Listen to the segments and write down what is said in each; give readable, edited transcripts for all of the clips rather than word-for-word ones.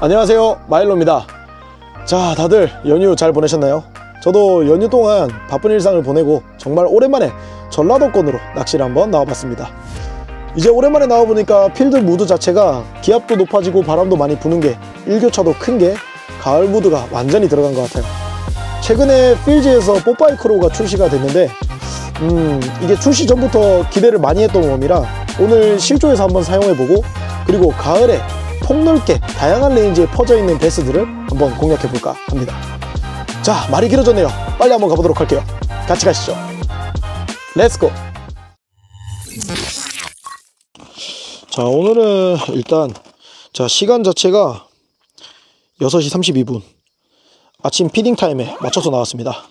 안녕하세요, 마일로입니다. 자, 다들 연휴 잘 보내셨나요? 저도 연휴 동안 바쁜 일상을 보내고 정말 오랜만에 전라도권으로 낚시를 한번 나와봤습니다. 이제 오랜만에 나와보니까 필드 무드 자체가 기압도 높아지고 바람도 많이 부는 게 일교차도 큰 게 가을 무드가 완전히 들어간 것 같아요. 최근에 필즈에서 뽀빠이 크로우가 출시가 됐는데 이게 출시 전부터 기대를 많이 했던 웜이라 오늘 실조에서 한번 사용해보고, 그리고 가을에 폭넓게 다양한 레인지에 퍼져있는 베스들을 한번 공략해볼까 합니다. 자, 말이 길어졌네요. 빨리 한번 가보도록 할게요. 같이 가시죠. 렛츠고! 자, 오늘은 일단 시간 자체가 6시 32분 아침 피딩 타임에 맞춰서 나왔습니다.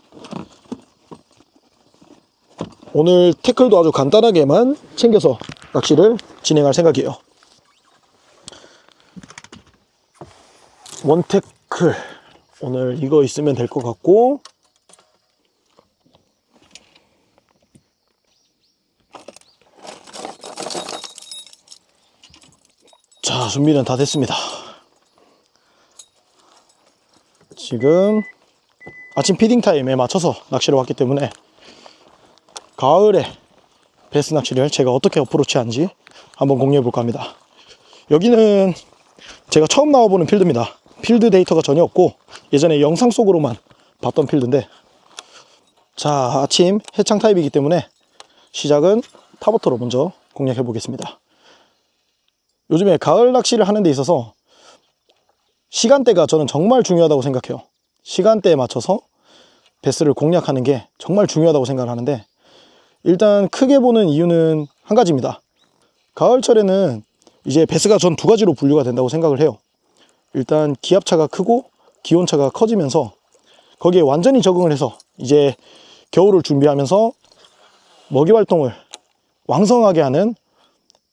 오늘 태클도 아주 간단하게만 챙겨서 낚시를 진행할 생각이에요. 원태클 오늘 이거 있으면 될 것 같고, 자, 준비는 다 됐습니다. 지금 아침 피딩 타임에 맞춰서 낚시를 왔기 때문에 가을에 베스 낚시를 제가 어떻게 어프로치하는지 한번 공유해 볼까 합니다. 여기는 제가 처음 나와보는 필드입니다. 필드 데이터가 전혀 없고 예전에 영상 속으로만 봤던 필드인데, 자, 아침 해창 타입이기 때문에 시작은 타버터로 먼저 공략해 보겠습니다. 요즘에 가을 낚시를 하는 데 있어서 시간대가 저는 정말 중요하다고 생각해요. 시간대에 맞춰서 베스를 공략하는 게 정말 중요하다고 생각을 하는데, 일단 크게 보는 이유는 한 가지입니다. 가을철에는 이제 베스가 전 두 가지로 분류가 된다고 생각을 해요. 일단 기압차가 크고 기온차가 커지면서 거기에 완전히 적응을 해서 이제 겨울을 준비하면서 먹이 활동을 왕성하게 하는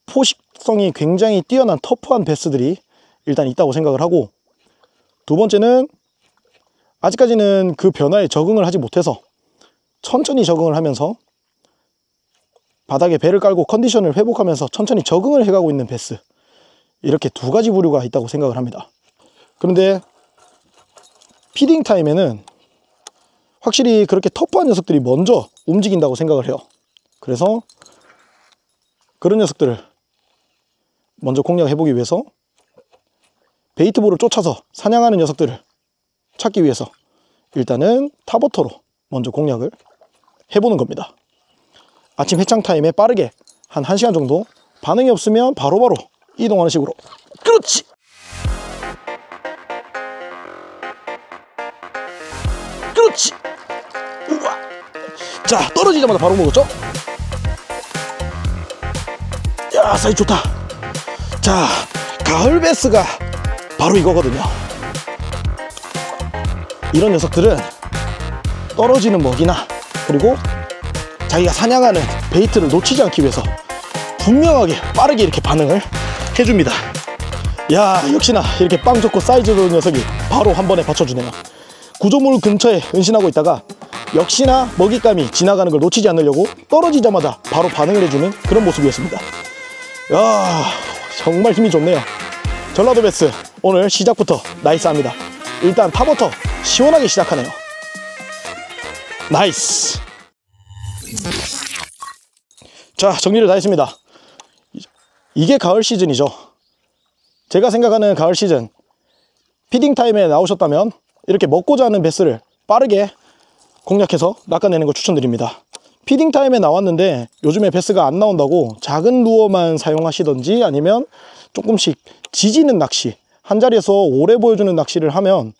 포식성이 굉장히 뛰어난 터프한 베스들이 일단 있다고 생각을 하고, 두 번째는 아직까지는 그 변화에 적응을 하지 못해서 천천히 적응을 하면서 바닥에 배를 깔고 컨디션을 회복하면서 천천히 적응을 해가고 있는 베스, 이렇게 두 가지 부류가 있다고 생각을 합니다. 그런데 피딩 타임에는 확실히 그렇게 터프한 녀석들이 먼저 움직인다고 생각을 해요. 그래서 그런 녀석들을 먼저 공략해보기 위해서 베이트볼을 쫓아서 사냥하는 녀석들을 찾기 위해서 일단은 타버터로 먼저 공략을 해보는 겁니다. 아침 해창 타임에 빠르게 한 1시간 정도, 반응이 없으면 바로바로 이동하는 식으로. 그렇지! 그렇지! 우와! 자, 떨어지자마자 바로 먹었죠? 야, 사이즈 좋다. 자, 가을 베스가 바로 이거거든요. 이런 녀석들은 떨어지는 먹이나 그리고 자기가 사냥하는 베이트를 놓치지 않기 위해서 분명하게 빠르게 이렇게 반응을 해줍니다. 야, 역시나 이렇게 빵 좋고 사이즈 좋은 녀석이 바로 한 번에 받쳐주네요. 구조물 근처에 은신하고 있다가 역시나 먹잇감이 지나가는 걸 놓치지 않으려고 떨어지자마자 바로 반응을 해주는 그런 모습이었습니다. 야, 정말 힘이 좋네요. 전라도 베스 오늘 시작부터 나이스합니다. 일단 타버터 시원하게 시작하네요. 나이스. 자, 정리를 다 했습니다. 이게 가을 시즌이죠. 제가 생각하는 가을 시즌, 피딩 타임에 나오셨다면 이렇게 먹고자 하는 베스를 빠르게 공략해서 낚아내는 걸 추천드립니다. 피딩 타임에 나왔는데 요즘에 베스가 안 나온다고 작은 루어만 사용하시던지 아니면 조금씩 지지는 낚시, 한 자리에서 오래 보여주는 낚시를 하면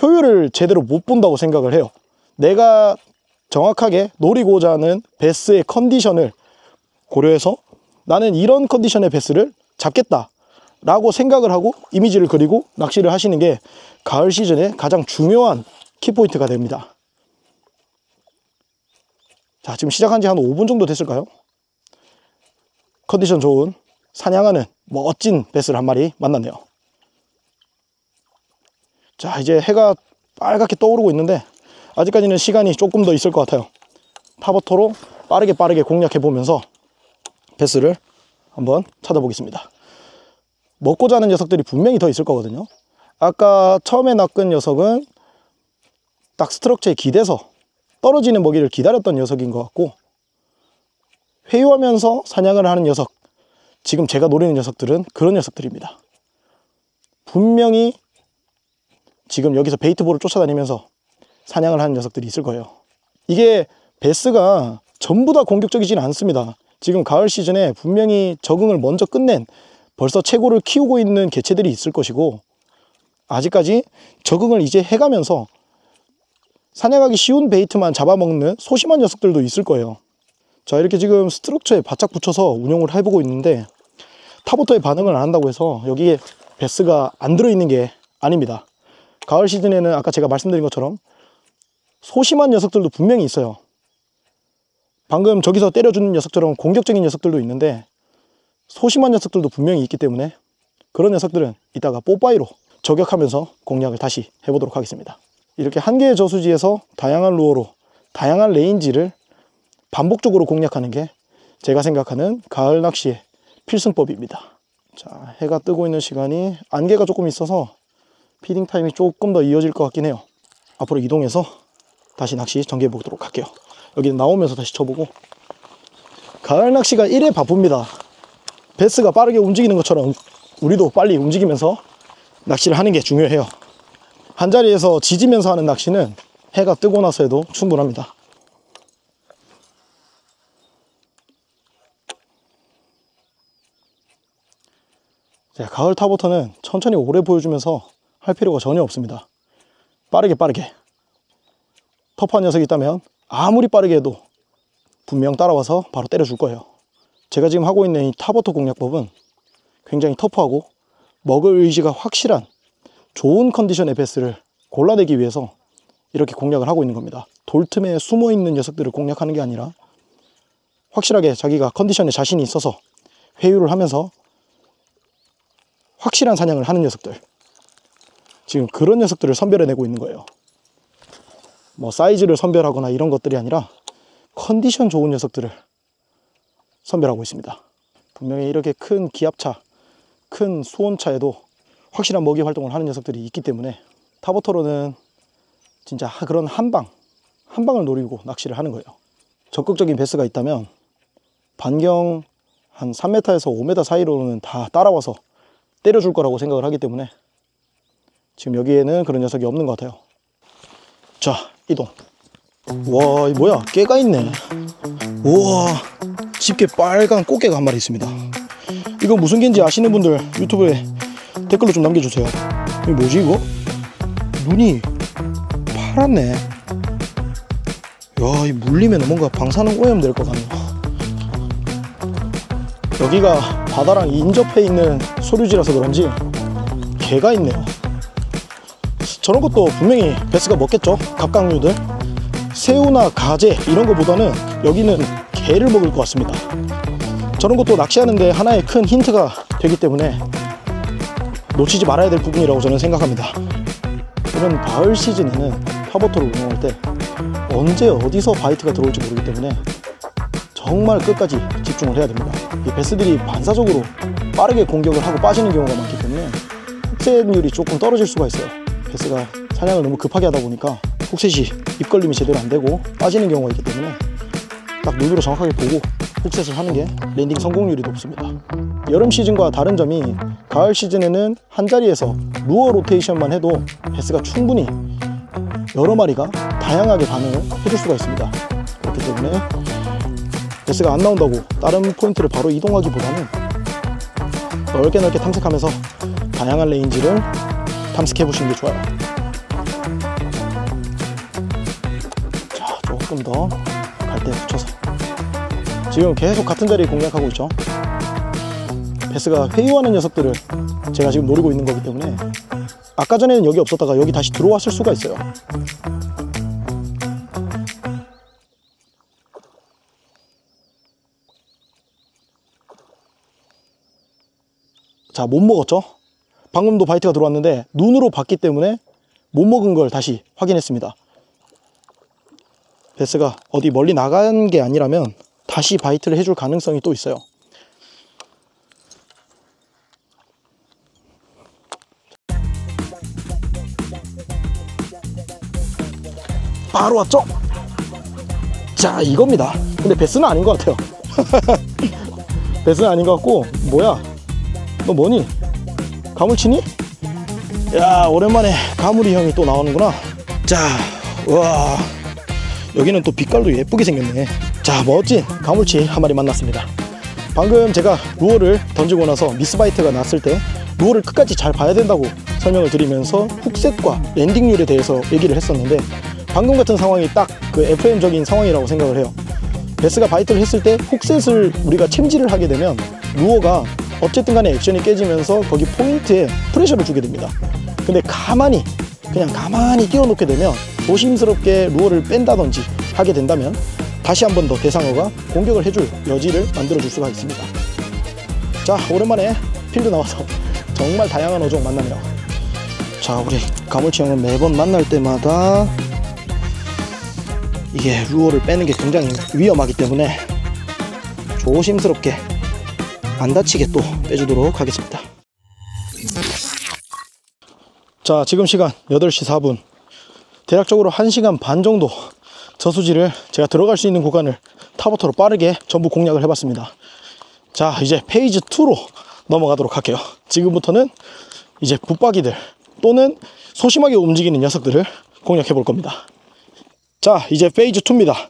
효율을 제대로 못 본다고 생각을 해요. 내가 정확하게 노리고자 하는 베스의 컨디션을 고려해서 나는 이런 컨디션의 베스를 잡겠다 라고 생각을 하고 이미지를 그리고 낚시를 하시는 게 가을 시즌에 가장 중요한 키포인트가 됩니다. 자, 지금 시작한 지 한 5분 정도 됐을까요? 컨디션 좋은 사냥하는 멋진 베스를 한 마리 만났네요. 자, 이제 해가 빨갛게 떠오르고 있는데 아직까지는 시간이 조금 더 있을 것 같아요. 타버터로 빠르게 공략해 보면서 베스를 한번 찾아보겠습니다. 먹고 자는 녀석들이 분명히 더 있을 거거든요. 아까 처음에 낚은 녀석은 딱 스트럭처에 기대서 떨어지는 먹이를 기다렸던 녀석인 것 같고, 회유하면서 사냥을 하는 녀석, 지금 제가 노리는 녀석들은 그런 녀석들입니다. 분명히 지금 여기서 베이트볼을 쫓아다니면서 사냥을 하는 녀석들이 있을 거예요. 이게 베스가 전부 다 공격적이지는 않습니다. 지금 가을 시즌에 분명히 적응을 먼저 끝낸, 벌써 최고를 키우고 있는 개체들이 있을 것이고, 아직까지 적응을 이제 해가면서 사냥하기 쉬운 베이트만 잡아먹는 소심한 녀석들도 있을 거예요. 자, 이렇게 지금 스트럭처에 바짝 붙여서 운용을 해보고 있는데, 타버터의 반응을 안 한다고 해서 여기에 베스가 안 들어있는 게 아닙니다. 가을 시즌에는 아까 제가 말씀드린 것처럼 소심한 녀석들도 분명히 있어요. 방금 저기서 때려주는 녀석처럼 공격적인 녀석들도 있는데, 소심한 녀석들도 분명히 있기 때문에 그런 녀석들은 이따가 뽀빠이로 저격하면서 공략을 다시 해보도록 하겠습니다. 이렇게 한 개의 저수지에서 다양한 루어로 다양한 레인지를 반복적으로 공략하는 게 제가 생각하는 가을 낚시의 필승법입니다. 자, 해가 뜨고 있는 시간이 안개가 조금 있어서 피딩 타임이 조금 더 이어질 것 같긴 해요. 앞으로 이동해서 다시 낚시 전개해 보도록 할게요. 여기 나오면서 다시 쳐보고. 가을 낚시가 이래 바쁩니다. 베스가 빠르게 움직이는 것처럼 우리도 빨리 움직이면서 낚시를 하는 게 중요해요. 한자리에서 지지면서 하는 낚시는 해가 뜨고 나서 해도 충분합니다. 자, 가을 타버터는 천천히 오래 보여주면서 할 필요가 전혀 없습니다. 빠르게 터프한 녀석이 있다면 아무리 빠르게 해도 분명 따라와서 바로 때려줄 거예요. 제가 지금 하고 있는 이 타버터 공략법은 굉장히 터프하고 먹을 의지가 확실한 좋은 컨디션의 베스를 골라내기 위해서 이렇게 공략을 하고 있는 겁니다. 돌틈에 숨어있는 녀석들을 공략하는 게 아니라 확실하게 자기가 컨디션에 자신이 있어서 회유를 하면서 확실한 사냥을 하는 녀석들, 지금 그런 녀석들을 선별해내고 있는 거예요. 뭐 사이즈를 선별하거나 이런 것들이 아니라 컨디션 좋은 녀석들을 선별하고 있습니다. 분명히 이렇게 큰 기압차, 큰 수온차에도 확실한 먹이 활동을 하는 녀석들이 있기 때문에 타버터로는 진짜 그런 한 방을 노리고 낚시를 하는 거예요. 적극적인 베스가 있다면 반경 한 3m에서 5m 사이로는 다 따라와서 때려줄 거라고 생각을 하기 때문에 지금 여기에는 그런 녀석이 없는 것 같아요. 자, 이동. 와, 이 뭐야, 깨가 있네. 우와, 집게 빨간 꽃게가 한 마리 있습니다. 이거 무슨 개인지 아시는 분들 유튜브에 댓글로 좀 남겨주세요. 이거 뭐지 이거? 눈이 파랗네. 야, 이 물리면 뭔가 방사능 오염 될 것 같네요. 여기가 바다랑 인접해 있는 소류지라서 그런지 개가 있네요. 저런 것도 분명히 베스가 먹겠죠. 갑각류들, 새우나 가재 이런 거보다는 여기는 개를 먹을 것 같습니다. 저런 것도 낚시하는데 하나의 큰 힌트가 되기 때문에 놓치지 말아야 될 부분이라고 저는 생각합니다. 이런 가을 시즌에는 타버터를 운영할 때 언제 어디서 바이트가 들어올지 모르기 때문에 정말 끝까지 집중을 해야 됩니다. 이 베스들이 반사적으로 빠르게 공격을 하고 빠지는 경우가 많기 때문에 훅셋률이 조금 떨어질 수가 있어요. 베스가 사냥을 너무 급하게 하다 보니까 훅셋이 입걸림이 제대로 안 되고 빠지는 경우가 있기 때문에 딱 눈으로 정확하게 보고 훅셋을 하는 게 랜딩 성공률이 높습니다. 여름 시즌과 다른 점이 가을 시즌에는 한자리에서 루어 로테이션만 해도 베스가 충분히 여러 마리가 다양하게 반응을 해줄 수가 있습니다. 그렇기 때문에 베스가 안 나온다고 다른 포인트를 바로 이동하기보다는 넓게 탐색하면서 다양한 레인지를 탐색해 보시는 게 좋아요. 자, 조금 더 갈대 붙여서 지금 계속 같은 자리에 공략하고 있죠. 베스가 회유하는 녀석들을 제가 지금 노리고 있는 거기 때문에 아까 전에는 여기 없었다가 여기 다시 들어왔을 수가 있어요. 자, 못 먹었죠? 방금도 바이트가 들어왔는데 눈으로 봤기 때문에 못 먹은 걸 다시 확인했습니다. 베스가 어디 멀리 나간 게 아니라면 다시 바이트를 해줄 가능성이 또 있어요. 바로 왔죠? 자, 이겁니다. 근데 베스는 아닌 것 같아요. 베스는 아닌 것 같고. 뭐야, 너 뭐니? 가물치니? 야, 오랜만에 가물이 형이 또 나오는구나. 자, 와, 여기는 또 빛깔도 예쁘게 생겼네. 자, 멋진 가물치 한 마리 만났습니다. 방금 제가 루어를 던지고 나서 미스바이트가 났을 때 루어를 끝까지 잘 봐야 된다고 설명을 드리면서 훅셋과 랜딩률에 대해서 얘기를 했었는데, 방금 같은 상황이 딱 그 FM적인 상황이라고 생각을 해요. 베스가 바이트를 했을 때 훅셋을 우리가 챔질을 하게 되면 루어가 어쨌든 간에 액션이 깨지면서 거기 포인트에 프레셔를 주게 됩니다. 근데 그냥 가만히 띄워놓게 되면 조심스럽게 루어를 뺀다든지 하게 된다면 다시 한 번 더 대상어가 공격을 해줄 여지를 만들어줄 수가 있습니다. 자, 오랜만에 필드 나와서 정말 다양한 어종 만나네요. 자, 우리 가물치 형은 매번 만날 때마다 이게 루어를 빼는 게 굉장히 위험하기 때문에 조심스럽게 안 다치게 또 빼주도록 하겠습니다. 자, 지금 시간 8시 4분. 대략적으로 1시간 반 정도 저수지를 제가 들어갈 수 있는 구간을 타버터로 빠르게 전부 공략을 해봤습니다. 자, 이제 페이지 2로 넘어가도록 할게요. 지금부터는 이제 붙박이들 또는 소심하게 움직이는 녀석들을 공략해 볼 겁니다. 자, 이제 페이지 2입니다.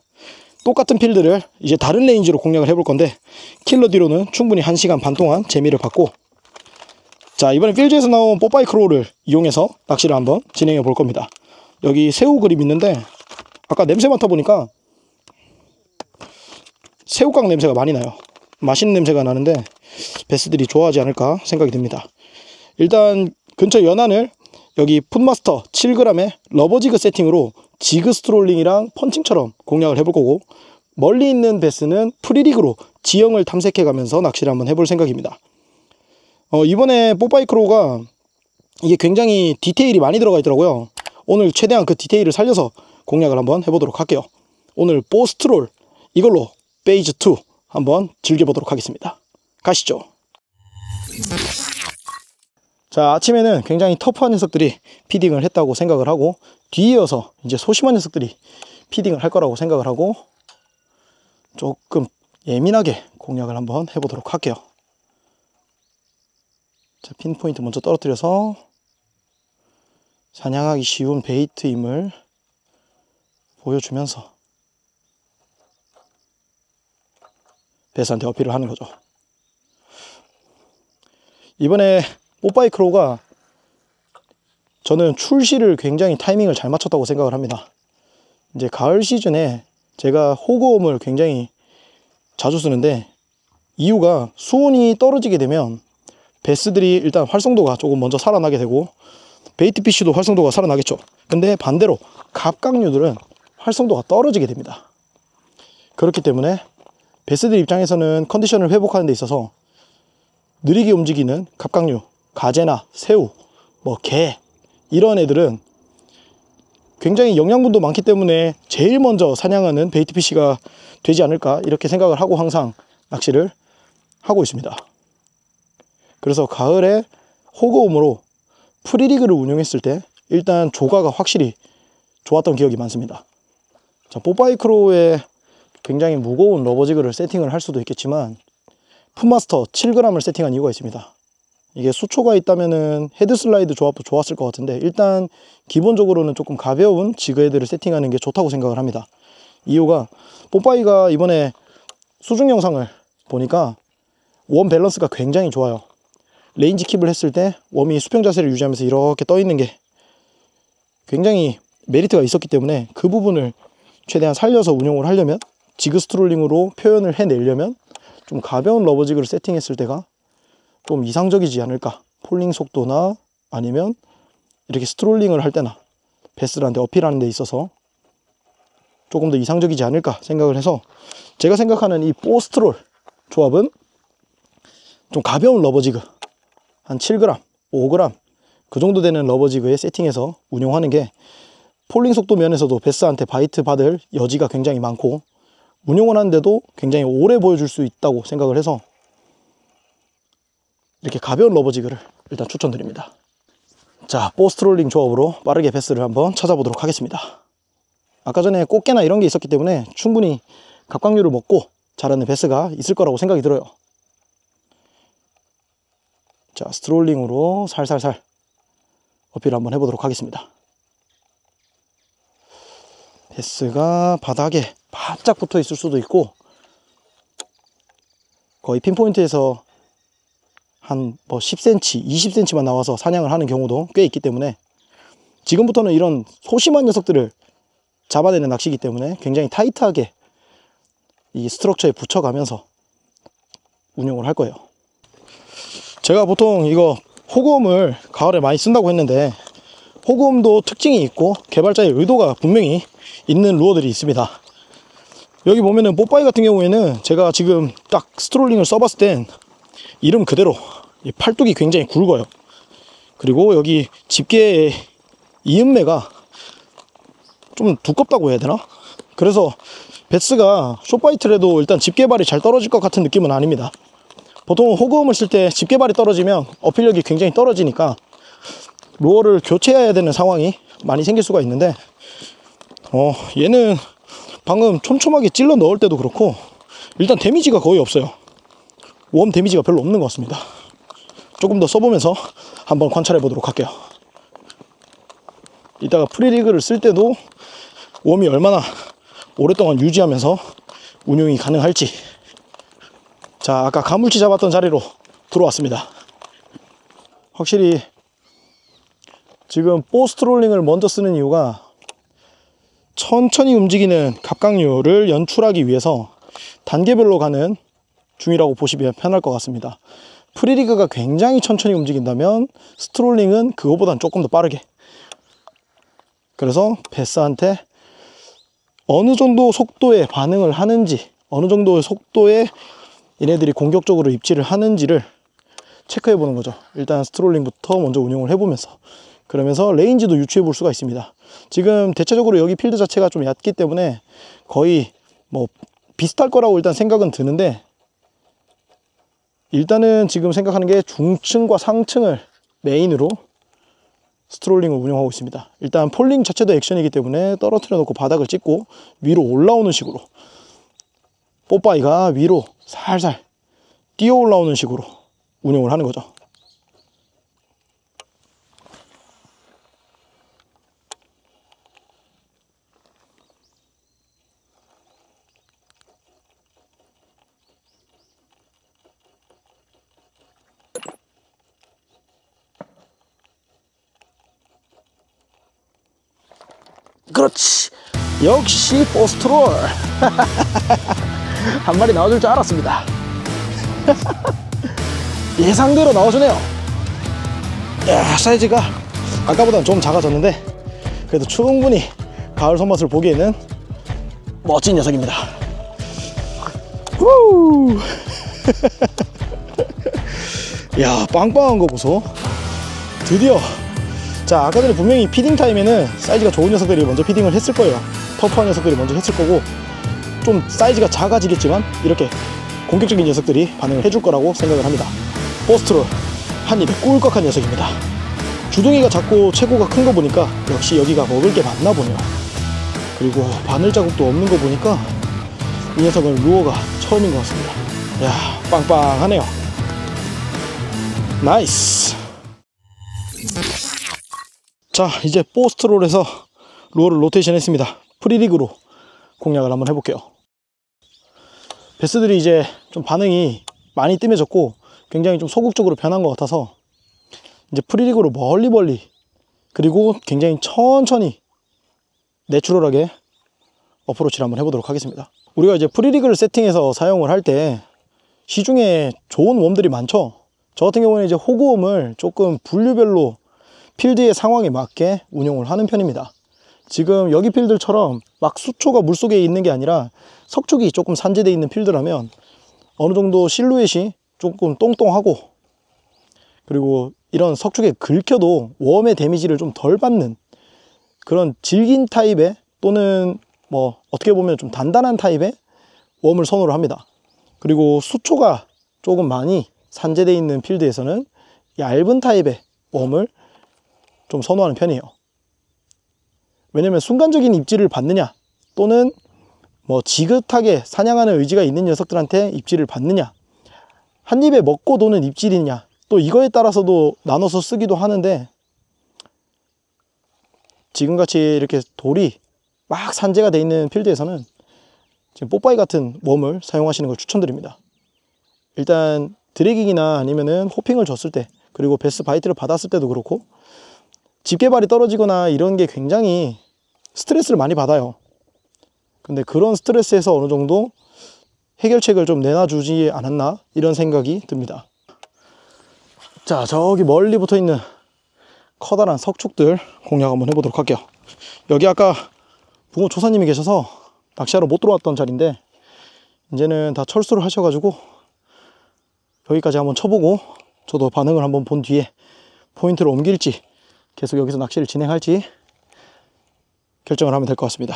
똑같은 필드를 이제 다른 레인지로 공략을 해볼 건데, 킬러 뒤로는 충분히 1시간 반 동안 재미를 받고, 자, 이번엔 필드에서 나온 뽀빠이 크로우를 이용해서 낚시를 한번 진행해 볼 겁니다. 여기 새우 그립 있는데 아까 냄새 맡아보니까 새우깡 냄새가 많이 나요. 맛있는 냄새가 나는데 베스들이 좋아하지 않을까 생각이 듭니다. 일단 근처 연안을 여기 풋마스터 7g의 러버지그 세팅으로 지그 스트롤링이랑 펀칭처럼 공략을 해볼 거고, 멀리 있는 베스는 프리릭으로 지형을 탐색해 가면서 낚시를 한번 해볼 생각입니다. 이번에 뽀빠이 크로우가 이게 굉장히 디테일이 많이 들어가 있더라고요. 오늘 최대한 그 디테일을 살려서 공략을 한번 해보도록 할게요. 오늘 보스트롤 이걸로 페이지 2 한번 즐겨보도록 하겠습니다. 가시죠. 자, 아침에는 굉장히 터프한 녀석들이 피딩을 했다고 생각을 하고, 뒤이어서 이제 소심한 녀석들이 피딩을 할 거라고 생각을 하고 조금 예민하게 공략을 한번 해보도록 할게요. 자, 핀포인트 먼저 떨어뜨려서 사냥하기 쉬운 베이트임을 보여주면서 베스한테 어필을 하는 거죠. 이번에 뽀빠이 크로우가 저는 출시를 굉장히 타이밍을 잘 맞췄다고 생각을 합니다. 이제 가을 시즌에 제가 호거음을 굉장히 자주 쓰는데, 이유가 수온이 떨어지게 되면 베스들이 일단 활성도가 조금 먼저 살아나게 되고 베이트피쉬도 활성도가 살아나겠죠. 근데 반대로 갑각류들은 활성도가 떨어지게 됩니다. 그렇기 때문에 베스들 입장에서는 컨디션을 회복하는 데 있어서 느리게 움직이는 갑각류, 가재나 새우, 게 이런 애들은 굉장히 영양분도 많기 때문에 제일 먼저 사냥하는 베이트피쉬가 되지 않을까, 이렇게 생각을 하고 항상 낚시를 하고 있습니다. 그래서 가을에 호거음으로 프리리그를 운용했을 때 일단 조가가 확실히 좋았던 기억이 많습니다. 자, 뽀빠이 크로우에 굉장히 무거운 러버지그를 세팅을 할 수도 있겠지만 풋마스터 7g을 세팅한 이유가 있습니다. 이게 수초가 있다면은 헤드슬라이드 조합도 좋았을 것 같은데, 일단 기본적으로는 조금 가벼운 지그 헤드를 세팅하는 게 좋다고 생각을 합니다. 이유가 뽀빠이가 이번에 수중 영상을 보니까 웜 밸런스가 굉장히 좋아요. 레인지 킵을 했을 때 웜이 수평 자세를 유지하면서 이렇게 떠 있는 게 굉장히 메리트가 있었기 때문에, 그 부분을 최대한 살려서 운용을 하려면, 지그 스트롤링으로 표현을 해내려면 좀 가벼운 러버지그를 세팅했을 때가 좀 이상적이지 않을까. 폴링 속도나 아니면 이렇게 스트롤링을 할 때나 베스들한테 어필하는 데 있어서 조금 더 이상적이지 않을까 생각을 해서, 제가 생각하는 이 보스트롤 조합은 좀 가벼운 러버지그 한 7g, 5g 그 정도 되는 러버지그에 세팅해서 운용하는 게 폴링 속도 면에서도 베스한테 바이트 받을 여지가 굉장히 많고 운용을 하는데도 굉장히 오래 보여줄 수 있다고 생각을 해서 이렇게 가벼운 러버지그를 일단 추천드립니다. 자, 보스트롤링 조합으로 빠르게 베스를 한번 찾아보도록 하겠습니다. 아까 전에 꽃게나 이런 게 있었기 때문에 충분히 갑각류를 먹고 자라는 베스가 있을 거라고 생각이 들어요. 자, 스트롤링으로 살살살 어필을 한번 해보도록 하겠습니다. 베스가 바닥에 바짝 붙어 있을 수도 있고 거의 핀포인트에서 한 뭐 10cm, 20cm만 나와서 사냥을 하는 경우도 꽤 있기 때문에 지금부터는 이런 소심한 녀석들을 잡아내는 낚시이기 때문에 굉장히 타이트하게 이 스트럭처에 붙여가면서 운용을 할 거예요. 제가 보통 이거 호구음을 가을에 많이 쓴다고 했는데 호구음도 특징이 있고 개발자의 의도가 분명히 있는 루어들이 있습니다. 여기 보면은 뽀빠이 같은 경우에는 제가 지금 딱 스트롤링을 써봤을 땐 이름 그대로 이 팔뚝이 굉장히 굵어요. 그리고 여기 집게의 이음매가 좀 두껍다고 해야 되나? 그래서 베스가 숏바이트를 해도 일단 집게발이 잘 떨어질 것 같은 느낌은 아닙니다. 보통 호구음을 쓸 때 집게발이 떨어지면 어필력이 굉장히 떨어지니까 루어를 교체해야 되는 상황이 많이 생길 수가 있는데 얘는 방금 촘촘하게 찔러 넣을 때도 그렇고 일단 데미지가 거의 없어요. 웜 데미지가 별로 없는 것 같습니다. 조금 더 써보면서 한번 관찰해 보도록 할게요. 이따가 프리리그를 쓸 때도 웜이 얼마나 오랫동안 유지하면서 운용이 가능할지. 자, 아까 가물치 잡았던 자리로 들어왔습니다. 확실히 지금 포스트롤링을 먼저 쓰는 이유가 천천히 움직이는 갑각류를 연출하기 위해서 단계별로 가는 중이라고 보시면 편할 것 같습니다. 프리리그가 굉장히 천천히 움직인다면 스트롤링은 그거보단 조금 더 빠르게, 그래서 베스한테 어느 정도 속도에 반응을 하는지, 어느 정도의 속도에 얘네들이 공격적으로 입질을 하는지를 체크해 보는 거죠. 일단 스트롤링부터 먼저 운용을 해보면서, 그러면서 레인지도 유추해 볼 수가 있습니다. 지금 대체적으로 여기 필드 자체가 좀 얕기 때문에 거의 뭐 비슷할 거라고 일단 생각은 드는데, 일단은 지금 생각하는 게 중층과 상층을 메인으로 스트롤링을 운영하고 있습니다. 일단 폴링 자체도 액션이기 때문에 떨어뜨려 놓고 바닥을 찍고 위로 올라오는 식으로, 뽀빠이가 위로 살살 뛰어 올라오는 식으로 운영을 하는 거죠. 그렇지, 역시 포스트롤. 한 마리 나와줄 줄 알았습니다. 예상대로 나와주네요. 야, 사이즈가 아까보다는 좀 작아졌는데 그래도 충분히 가을 손맛을 보기에는 멋진 녀석입니다. 후. 야, 빵빵한 거 보소. 드디어. 자, 아까 전에 분명히 피딩 타임에는 사이즈가 좋은 녀석들이 먼저 피딩을 했을 거예요. 터프한 녀석들이 먼저 했을 거고, 좀 사이즈가 작아지겠지만 이렇게 공격적인 녀석들이 반응을 해줄 거라고 생각을 합니다. 포스트롤 한 입에 꿀꺽한 녀석입니다. 주둥이가 작고 체구가 큰 거 보니까 역시 여기가 먹을 게 많나 보네요. 그리고 바늘 자국도 없는 거 보니까 이 녀석은 루어가 처음인 것 같습니다. 야, 빵빵하네요. 나이스. 자, 이제 포스트롤에서 루어를 로테이션 했습니다. 프리리그로 공략을 한번 해볼게요. 베스들이 이제 좀 반응이 많이 뜸해졌고 굉장히 좀 소극적으로 변한 것 같아서 이제 프리리그로 멀리 그리고 굉장히 천천히 내추럴하게 어프로치를 한번 해보도록 하겠습니다. 우리가 이제 프리리그를 세팅해서 사용을 할 때 시중에 좋은 웜들이 많죠. 저 같은 경우는 이제 호구웜을 조금 분류별로 필드의 상황에 맞게 운용을 하는 편입니다. 지금 여기 필드처럼 막 수초가 물속에 있는 게 아니라 석축이 조금 산재되어 있는 필드라면 어느 정도 실루엣이 조금 똥똥하고, 그리고 이런 석축에 긁혀도 웜의 데미지를 좀 덜 받는 그런 질긴 타입의, 또는 뭐 어떻게 보면 좀 단단한 타입의 웜을 선호를 합니다. 그리고 수초가 조금 많이 산재되어 있는 필드에서는 얇은 타입의 웜을 좀 선호하는 편이에요. 왜냐면 순간적인 입질을 받느냐, 또는 뭐 지긋하게 사냥하는 의지가 있는 녀석들한테 입질을 받느냐, 한 입에 먹고 도는 입질이냐, 또 이거에 따라서도 나눠서 쓰기도 하는데, 지금같이 이렇게 돌이 막 산재가 돼 있는 필드에서는 지금 뽀빠이 같은 웜을 사용하시는 걸 추천드립니다. 일단 드래깅이나 아니면은 호핑을 줬을 때, 그리고 베스 바이트를 받았을 때도 그렇고 집게발이 떨어지거나 이런 게 굉장히 스트레스를 많이 받아요. 근데 그런 스트레스에서 어느 정도 해결책을 좀 내놔주지 않았나, 이런 생각이 듭니다. 자, 저기 멀리 붙어 있는 커다란 석축들 공략 한번 해보도록 할게요. 여기 아까 붕어 조사님이 계셔서 낚시하러 못 들어왔던 자리인데, 이제는 다 철수를 하셔가지고 여기까지 한번 쳐보고 저도 반응을 한번 본 뒤에 포인트를 옮길지 계속 여기서 낚시를 진행할지 결정을 하면 될 것 같습니다.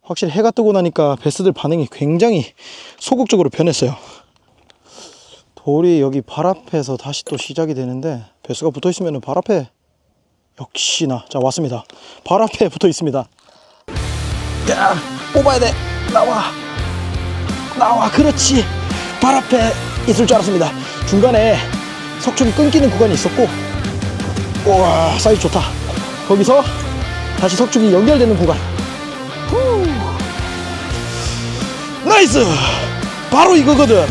확실히 해가 뜨고 나니까 베스들 반응이 굉장히 소극적으로 변했어요. 돌이 여기 발 앞에서 다시 또 시작이 되는데, 베스가 붙어 있으면 발 앞에, 역시나, 자 왔습니다. 발 앞에 붙어 있습니다. 야, 뽑아야 돼. 나와. 그렇지. 발 앞에 있을 줄 알았습니다. 중간에 석축이 끊기는 구간이 있었고, 우와, 사이즈 좋다. 거기서 다시 석축이 연결되는 구간. 후. 나이스. 바로 이거거든.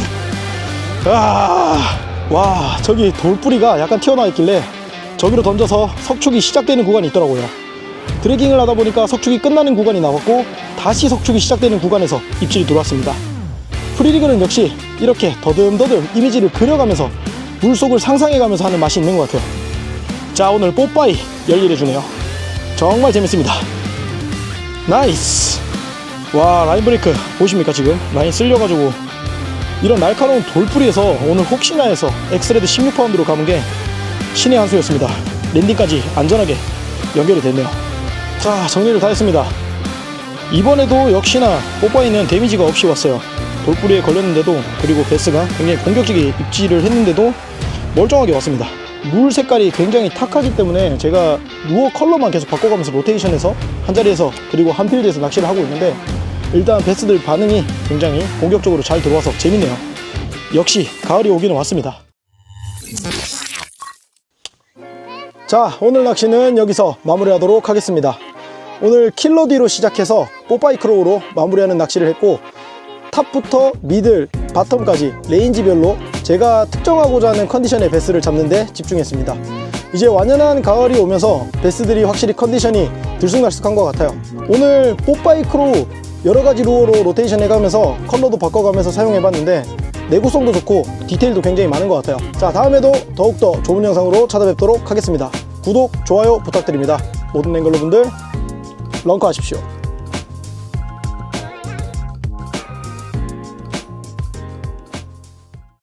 와, 저기 돌뿌리가 약간 튀어나와 있길래 저기로 던져서 석축이 시작되는 구간이 있더라고요. 드래깅을 하다 보니까 석축이 끝나는 구간이 나왔고, 다시 석축이 시작되는 구간에서 입질이 들어왔습니다. 프리리그는 역시 이렇게 더듬더듬 이미지를 그려가면서 물속을 상상해가면서 하는 맛이 있는 것 같아요. 자, 오늘 뽀빠이 열일해주네요. 정말 재밌습니다. 나이스. 와, 라인 브레이크 보십니까? 지금 라인 쓸려가지고 이런 날카로운 돌뿌리에서 오늘 혹시나 해서 엑스레드 16파운드로 감은 게 신의 한 수였습니다. 랜딩까지 안전하게 연결이 됐네요. 자, 정리를 다 했습니다. 이번에도 역시나 뽀빠이는 데미지가 없이 왔어요. 돌뿌리에 걸렸는데도, 그리고 베스가 굉장히 공격적인 입질을 했는데도 멀쩡하게 왔습니다. 물 색깔이 굉장히 탁하기 때문에 제가 루어 컬러만 계속 바꿔가면서 로테이션해서 한 자리에서, 그리고 한 필드에서 낚시를 하고 있는데, 일단 베스들 반응이 굉장히 공격적으로 잘 들어와서 재밌네요. 역시 가을이 오기는 왔습니다. 자, 오늘 낚시는 여기서 마무리하도록 하겠습니다. 오늘 킬러디로 시작해서 뽀빠이 크로우로 마무리하는 낚시를 했고, 탑부터 미들, 바텀까지 레인지별로 제가 특정하고자 하는 컨디션의 베스를 잡는 데 집중했습니다. 이제 완연한 가을이 오면서 베스들이 확실히 컨디션이 들쑥날쑥한 것 같아요. 오늘 뽀빠이 크로우 여러가지 루어로 로테이션 해가면서 컬러도 바꿔가면서 사용해봤는데 내구성도 좋고 디테일도 굉장히 많은 것 같아요. 자, 다음에도 더욱더 좋은 영상으로 찾아뵙도록 하겠습니다. 구독, 좋아요 부탁드립니다. 모든 앵글러분들 런커 하십시오.